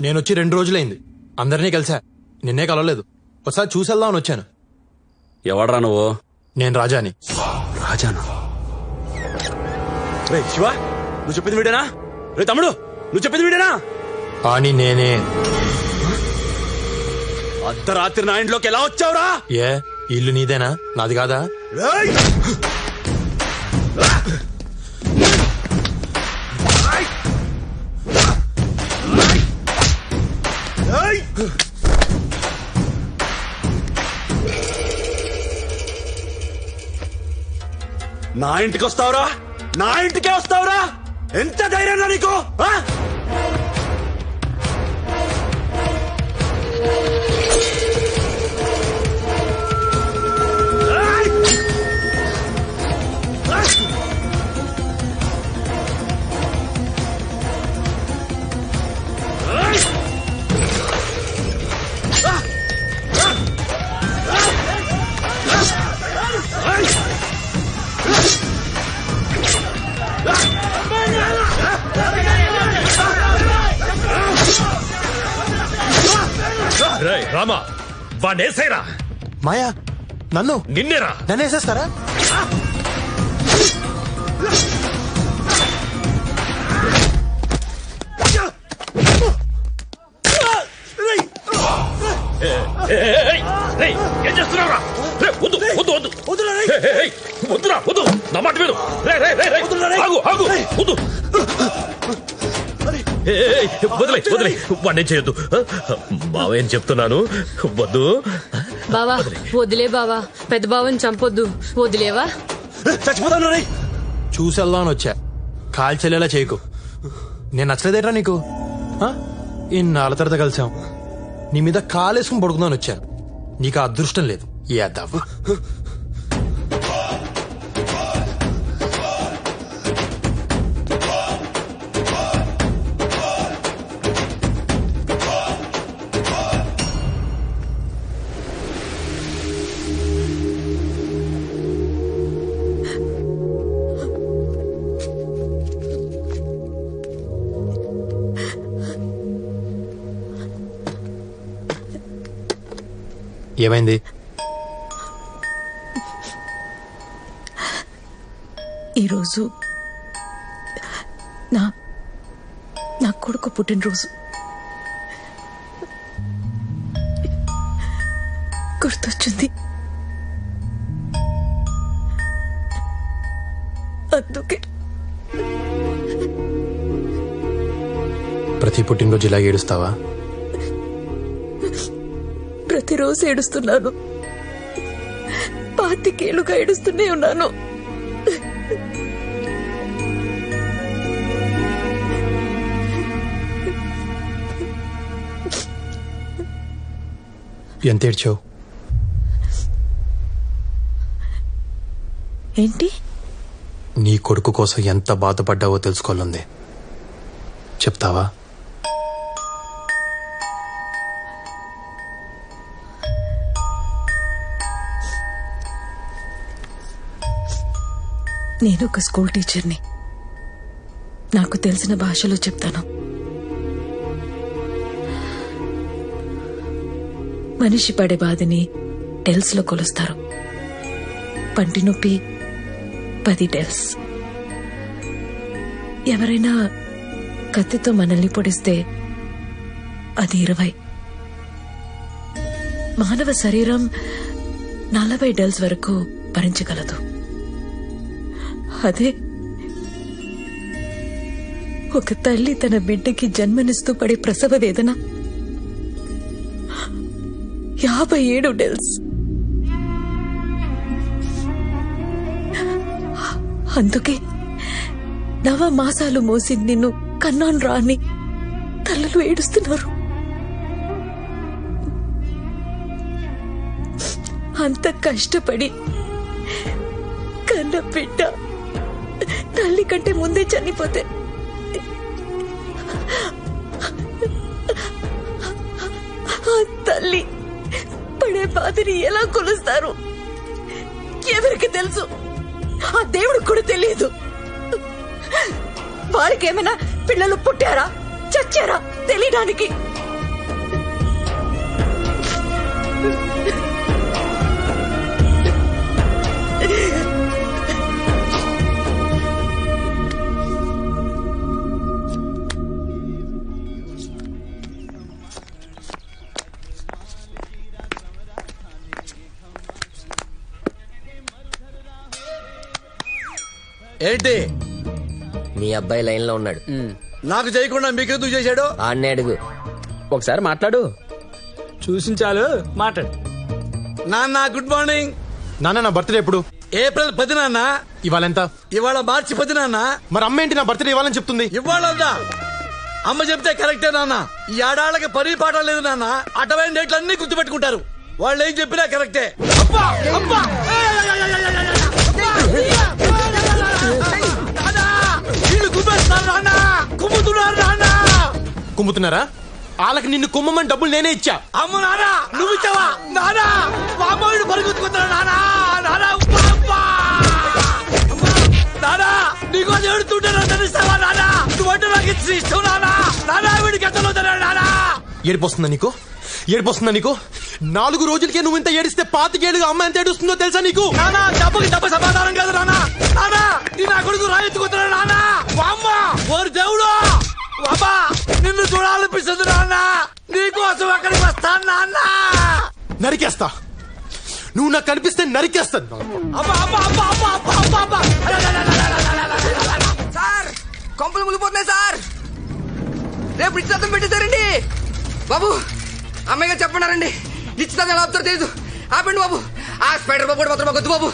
నేను వచ్చి 2 రోజులైంది. అందరినీ కలిసా, నిన్నే కలవలేదు. ఒకసారి చూసేద్దామని వచ్చాను. ఎవడరా నువ్వు? నేను రాజాని. రాజానా? రే శివ, నువ్వు చెప్పింది వీడేనా? రే తమ్ముడు, నువ్వు చెప్పింది వీడేనా? అని నేనే. అర్ధరాత్రి నా ఇంట్లోకి ఎలా వచ్చావురా? ఏ ఇల్లు నీదేనా, నాది కాదా? నా ఇంటికి వస్తావురా? నా ఇంటికే వస్తావురా? ఎంత ధైర్యం నీకు? రామా, వాడేసేరా. మాయా, నన్ను నిన్నేరా? నన్ను వేసేస్తారా? ఏం చేస్తున్నావురా? వద్దు వద్దు వద్దు వద్దురా, వద్దు, నా మాట విను. ఆగు ఆగు, వద్దు, వదిలే వదిలే, వాడిని చేయొద్దు. బావేం చెప్తున్నాను, వద్దు. బావా వదిలే బావా, పెద్ద బావని చంపొద్దు, వదిలేవా? చచ్చిపోతాను. చూసేద్దామని వచ్చా, కాల్చెల్లేలా చేయకు. నేను నచ్చలేదేట్రా నీకు? ఇన్నాళ్ళ తర్వాత కలిసాం, నీ మీద కాలేసుకుని పడుకుందామని వచ్చాను. నీకు ఆ అదృష్టం లేదు. యాదవ్వ. ఏమైంది? ఈరోజు నా కొడుకు పుట్టినరోజు. గుర్తొచ్చింది, అందుకే. ప్రతి పుట్టినరోజు ఇలా ఏడుస్తావా? ప్రతిరోజు ఏడుస్తున్నాను, 25 ఏళ్లుగా ఏడుస్తూనే ఉన్నాను. ఎంత ఏడ్చావు? ఏంటి? నీ కొడుకు కోసం ఎంత బాధపడ్డావో తెలుసుకోవాలంది. చెప్తావా? నేను ఒక స్కూల్ టీచర్ని, నాకు తెలిసిన భాషలో చెప్తాను. మనిషి పడే బాధని డెల్స్ లో కొలుస్తారు. పంటి నొప్పి 10 డెల్స్. ఎవరైనా కత్తితో మనల్ని పొడిస్తే అది 20. మానవ శరీరం 40 డెల్స్ వరకు భరించగలదు. అదే ఒక తల్లి తన బిడ్డకి జన్మనిస్తూ పడే ప్రసవ వేదన 57 డెల్స్. అందుకే 9 మాసాలు మోసి నిన్ను కన్నాను రాని తల్లులు ఏడుస్తున్నారు. అంత కష్టపడి కన్న బిడ్డ తల్లి కంటే ముందే చనిపోతే ఆ తల్లి పడే బాధని ఎలా కొలుస్తారు? ఎవరికి తెలుసు? ఆ దేవుడికి కూడా తెలియదు. వారికేమైనా పిల్లలు పుట్టారా చచ్చారా తెలియడానికి ఏంటి మీ అబ్బాయి లైన్ లో ఉన్నాడు. నాకు చేయకుండా మీకెందుకు చేశాడు? ఆన్నే అడుగు. ఒకసారి మాట్లాడు. చూసించాలు మాట్లాడు. నాన్న గుడ్ మార్నింగ్. నాన్న నా బర్త్డే ఎప్పుడు? ఏప్రిల్ 10 నాన్న. ఇవాళ ఎంత? ఇవాళ మార్చి 10 నాన్న. మరి అమ్మ ఏంటి నా బర్త్డే ఇవ్వాలని చెప్తుంది? ఇవాళ అమ్మ చెప్తే కరెక్టే నాన్న. ఈ ఆడాళ్ళకి పని పాట లేదు నాన్న. అటవైన డేట్లు అన్ని గుర్తుపెట్టుకుంటారు. వాళ్ళు ఏం చెప్పినా కరెక్టే. అబ్బా! అబ్బా! నాన్నా! వీళ్ళు కుమ్మేస్తున్నారు నాన్న. కుమ్ముతున్నారు నాన్న. కుమ్ముతున్నారా? వాళ్ళకి నిన్ను కుమ్మమని డబ్బులు నేనే ఇచ్చా. అమ్మ నాన్న నువ్వు ఇచ్చావా? నానా మా అమ్మాయిని పరిగెత్తుకుంటున్నా నానా. నానా ఉప్పా, ఉప్పా. నానా నీకో ఏడుతుంటారా తెలుస్తావా నానా? నువ్వంటే నాకు ఇష్టం నానా. నానా వీడికి ఎంత నానా. ఏడిపోస్తుందా నీకు? ఏడిపోస్తుందా నీకు? 4 రోజులకే నువ్వు ఇంత ఏడిస్తే 25 ఏళ్ళుగా అమ్మ ఎంత ఏడుస్తుందో తెలుసా నీకు? నానా డబ్బుకి డబ్బు సమాధానం కాదు నానా. నానా నీ నా కొడుకు రాయెత్తుకుంటున్నా నానా. అమ్మ ఓరి దేవుడు అమ్మా నిన్ను చూడాలనిపిస్తుంది నాన్న. నీకోసం అక్కడికి వస్తాను నాన్న. నరికేస్తా. నువ్వు నాకు కనిపిస్తే నరికేస్తాను. అబ్బా అబ్బా అబ్బా అబ్బా అబ్బా అబ్బా అబ్బా. సార్ కొంపలు మునిగిపోతున్నాయి సార్. రేపు నిశ్చితార్థం పెట్టేశారండి బాబు. అమ్మాయి గారు చెప్పన్నారండి నిశ్చితార్థం ఎలా ఆపుతారో తెలీదు. ఆపండి బాబు. ఆ స్పైడర్ బాబు కూడా మాత్రం మాకు వద్దు బాబు.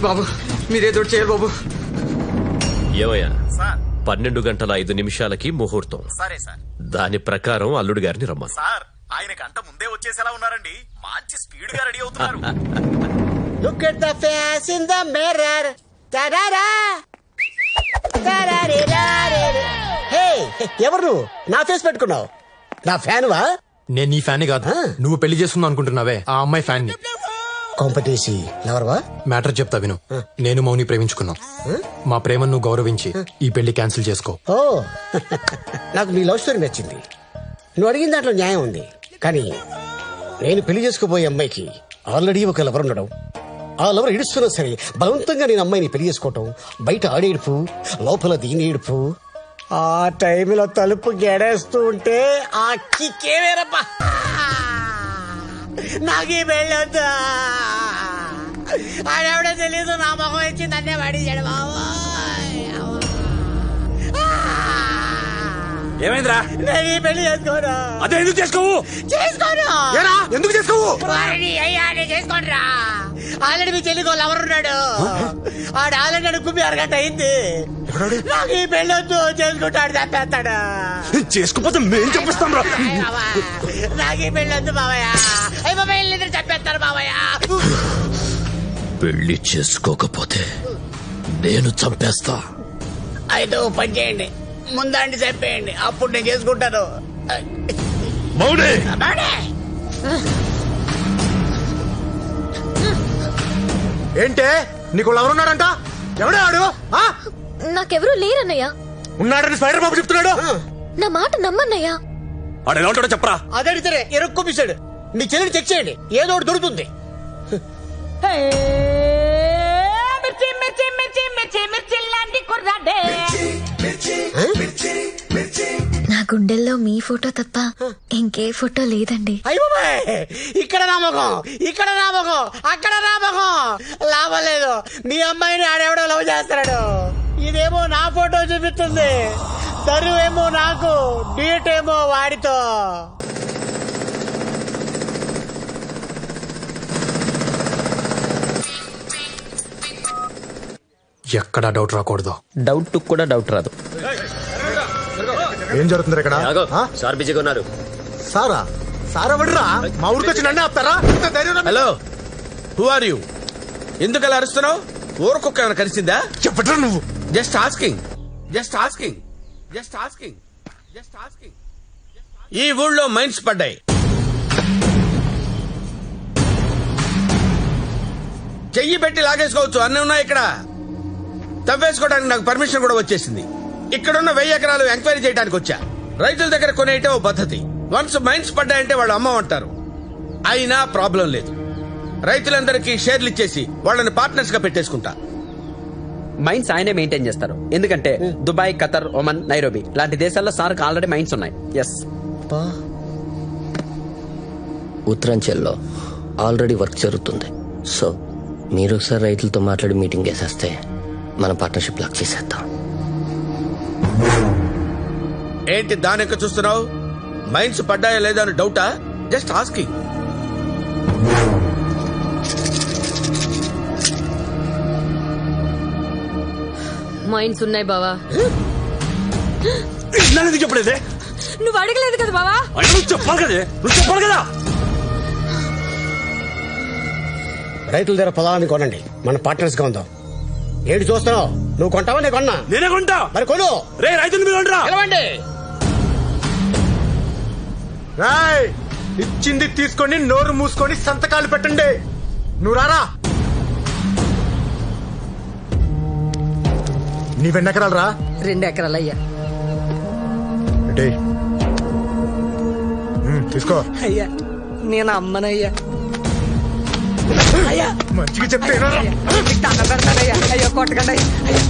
బాబు మీరేదో ఒకటి చేయాలి బాబు. ఏమయ్యా 12 గంటల 5 నిమిషాలకి ముహూర్తం. సరే సార్. దాని ప్రకారం అల్లుడు గారిని రమ్మను. సార్ ఆయన గంట ముందే వచ్చేసేలా ఉన్నారండి. మంచి స్పీడ్ గా రెడీ అవుతున్నారు. Look at the face in the mirror. Ta-da-da. Hey, ఎవరు నువ్వు? నా ఫేస్ పెట్టుకున్నావు. నా ఫ్యాన్ వా? నేను నీ ఫ్యాన్ కాదు. నువ్వు పెళ్లి చేసుకుందాం అనుకుంటున్నావే ఆ అమ్మాయి ఫ్యాన్ ని. కాంపిటీసి లవర్వా? మ్యాటర్ చెప్తా విను. నేను మౌని ప్రేమించుకున్నాం. మా ప్రేమను నువ్వు గౌరవించి ఈ పెళ్లి క్యాన్సిల్ చేసుకో. ఓ నాకు నీ లవ్ స్టోరీ నచ్చింది. నువ్వు అడిగిన దాంట్లో న్యాయం ఉంది. కానీ నేను పెళ్లి చేసుకోబోయే అమ్మాయికి ఆల్రెడీ ఒక లవర్ ఉండడం, ఆ లవర్ ఏడుస్తున్నా సరే బలవంతంగా నేను అమ్మాయిని పెళ్లి చేసుకోవటం, బయట ఆడేడుపు లోపల దీని ఏడుపు, ఆ టైంలో తలుపు గెడేస్తూ ఉంటే ఆ కిక్కే వేరబ్బా. నాకే వెళ్ళొద్దా? ఆడెవడో తెలీదు నా మొహం ఇచ్చి నన్నే పడిచాడు బాబు. ఏమైందిరా? నేను ఈ పెళ్లి చేసుకోను. అదే ఎందుకు చేసుకోవు? చేసుకోను. ఏరా ఎందుకు చేసుకోవు? వారిని అయ్యా నేను చేసుకోండిరా. ఆల్రెడీ మీ చెల్లికో లవర్ ఉన్నాడు. ఆడు ఆల్రెడీ నన్ను కుమ్మి అరగంట అయింది. నాకు ఈ పెళ్లి వద్దు. చేసుకుంటాడు చంపేస్తాడు. చేసుకోపోతే మేం చంపిస్తాం రా. నాకు ఈ పెళ్లి వద్దు బావయ్య. అయ్యి బాబాయ్ ఇద్దరు చంపేస్తారు బావయ్య. పెళ్లి చేసుకోకపోతే నేను చంపేస్తా. అయితే ఓ పని చేయండి, ముందండి చెప్పేయండి, అప్పుడు నేను చేసుకుంటాను. మౌనే బాడే. ఏంటే నీకు లవర్ ఉన్నాడంట? ఎవడే ఆడు? నాకెవరూ లేరన్నయ్య. ఉన్నాడని స్పైడర్ బాబు చెప్తున్నాడు. నా మాట నమ్మన్నయ్యా. వాడు ఎలా ఉంటాడో చెప్పరా. అదడితే ఎరుక్కుమిసాడు. మీ చెల్లిని చెక్ చేయండి, ఏదో ఒకటి దొరుకుతుంది. నా గుండెల్లో మీ ఫోటో తప్ప ఇంకే ఫోటో లేదండి. అయ్య బాబాయ్, ఇక్కడ నామకం, ఇక్కడ నామకం, అక్కడ నామకం. లాభం లేదు. మీ అమ్మాయిని ఆడెవడో లవ్ చేస్తాడు. ఇదేమో నా ఫోటో చూపిస్తుంది. తరువేమో నాకు, డీట్ ఏమో వాడితో. ఎక్కడా డౌట్ రాకూడదు. డౌట్ కూడా డౌట్ రాదు. ఏం జరుగుతుంది ఇక్కడ? సార్ బిజీగా ఉన్నారు. సారా? సారా వడ్రా? మా ఊరికి వచ్చి నన్ను ఆపుతారా? Hello who are you? ఎందుకు అలా అరుస్తున్నావు? ఊరకొక్క ఏమైనా కలిసిందా? చెప్పట్రా నువ్వు. Just asking, just asking, just asking, just asking. ఈ ఊళ్ళో మైన్స్ పడ్డాయి. చెయ్యి పెట్టి లాగేసుకోవచ్చు, అన్నీ ఉన్నాయి ఇక్కడ. తవ్వేసుకోవడానికి నాకు పర్మిషన్ కూడా వచ్చేసింది. ఇక్కడున్న 1000 ఎకరాలు ఎంక్వైరీ చేయడానికి వచ్చా. రైతుల దగ్గర కొనేయటం ఓ పద్ధతి. వన్స్ మైన్స్ పడ్డాయంటే వాళ్ళు అమ్మమంటారు. అయినా ప్రాబ్లం లేదు. రైతులందరికీ షేర్లు ఇచ్చేసి వాళ్ళని పార్ట్నర్స్ గా పెట్టేసుకుంటా. మైన్స్ ఆయనే మెయింటైన్ చేస్తారు. ఎందుకంటే దుబాయ్, ఖతర్, ఒమన్, నైరోబి లాంటి దేశాల్లో సార్కి ఆల్రెడీ మైన్స్ ఉన్నాయి. ఎస్. ఉత్తరాంచల్లో ఆల్రెడీ వర్క్ జరుగుతుంది. సో మీరు ఒకసారి రైతులతో మాట్లాడి మీటింగ్ వేసేస్తే మన పార్ట్నర్షిప్ లాక్ చేసేద్దాం. ఏంటి దాని చూస్తున్నావు? మైన్స్ పడ్డాయా లేదా అని డౌటా? Just asking. మైండ్స్ ఉన్నాయి బావా. చెప్పలేదే, నువ్వు అడగలేదు కదా బావా. చెప్పాలి కదే, నువ్వు చెప్పాలి కదా. రైతుల దగ్గర పొలాన్ని కొనండి, మన పార్ట్నర్స్ గా ఉందాం. ఏడు చూస్తున్నావు? నువ్వు కొంటావా? నేను కొన్నా. నేనే కొంటా. మరి కొను. రే రైతులు మీరు కొంటరా. పిలవండి. ఇచ్చింది తీసుకొని నోరు మూసుకొని సంతకాలు పెట్టండి. నువ్వు రారా. నీవెన్నెకరాలు రా? 2 ఎకరాలయ్యా. తీసుకో. అయ్యా నేను అమ్మనయ్యా. అయ్యా మంచిగా చెప్తే దండం పెడతానయ్యా. అయ్యో కొట్టకండి అయ్యా.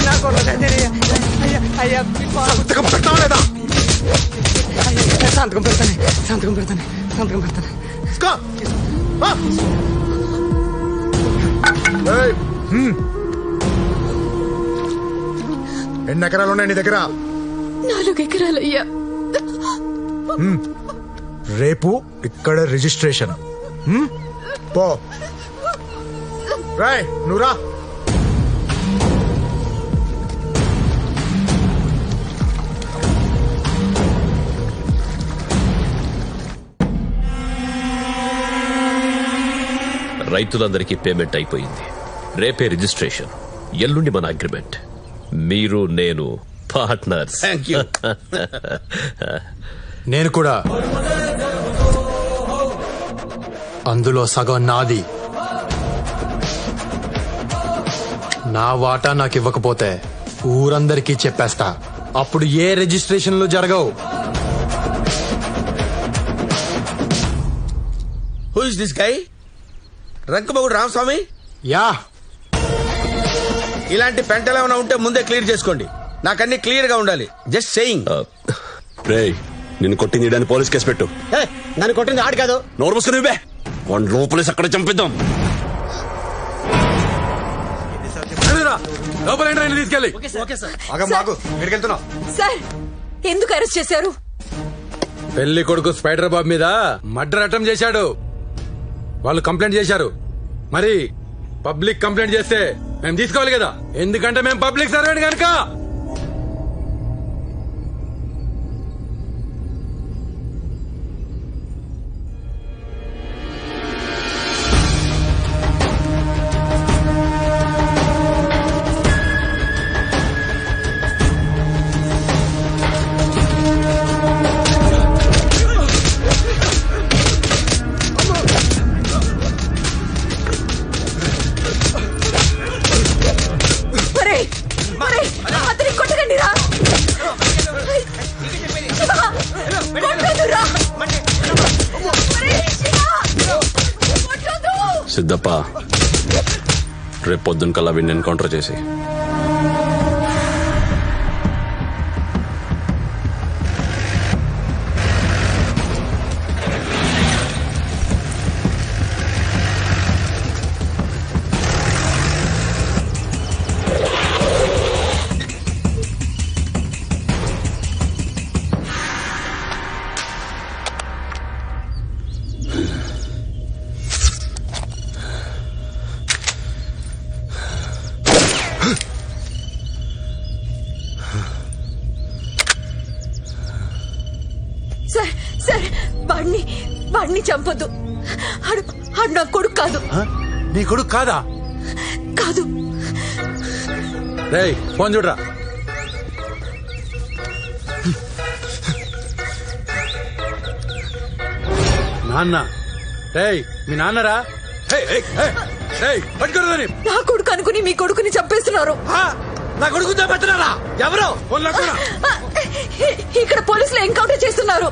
నా కొట్టకండియ్యా. అయ్యా అయ్యా సంతకం పెట్టావా లేదా? సంతకం పెడతాను, సంతకం పెడతాను, సంతకం పెడతాను. ఎన్ని ఎకరాలు ఉన్నాయి నీ దగ్గర? 4 ఎకరాలయ్యా. రేపు ఇక్కడ రిజిస్ట్రేషన్. పో. రాయ్ నువ్వు రా. రైతులందరికీ పేమెంట్ అయిపోయింది. రేపే రిజిస్ట్రేషన్, ఎల్లుండి మన అగ్రిమెంట్. మీరు నేను పార్ట్నర్స్. Thank you. నేను కూడా. అందులో సగం నాది. నా వాటా నాకు ఇవ్వకపోతే ఊరందరికీ చెప్పేస్తా. అప్పుడు ఏ రిజిస్ట్రేషన్లు జరగవు. Who is this guy? రంకమగుడు రామస్వామి? యా. ఇలాంటి పెంటలు ఏమైనా ఉంటే ముందే క్లియర్ చేసుకోండి. నాకన్నీ క్లియర్ గా ఉండాలి. Just saying. నిన్ను కొట్టింది పోలీస్ కేసు పెట్టు. నన్ను కొట్టింది ఆడు కాదు. నోరు మూసుకుని వన్ లోపలేసి అక్కడ చంపిద్దాం. తీసుకెళ్ళి. సార్ ఎందుకు అరెస్ట్ చేశారు? పెళ్లి కొడుకు స్పైడర్ బాబు మీద మర్డర్ అటెంప్ట్ చేశాడు. వాళ్ళు కంప్లైంట్ చేశారు. మరి పబ్లిక్ కంప్లైంట్ చేస్తే మేము తీసుకోవాలి కదా, ఎందుకంటే మేము పబ్లిక్ సర్వెంట్ కనుక. అతని కొట్టకండి రా. సిద్ధప్ప, రేపు పొద్దున్న కల్లా వీడిని ఎన్కౌంటర్ చేసి సార్ వాడిని చంపొద్దు. ఆడు నా కొడుకు కాదు. నీ కొడుకు కాదా? కాదు. రేయ్ ఫోన్ చూడరా. నాన్న. రేయ్ మీ నాన్నరా? పట్టుకోరు. నా కొడుకు అనుకుని మీ కొడుకుని చంపేస్తున్నారు. నా కొడుకు చంపేస్తున్నారా? ఎవరు? ఇక్కడ పోలీసులు ఎన్కౌంటర్ చేస్తున్నారు.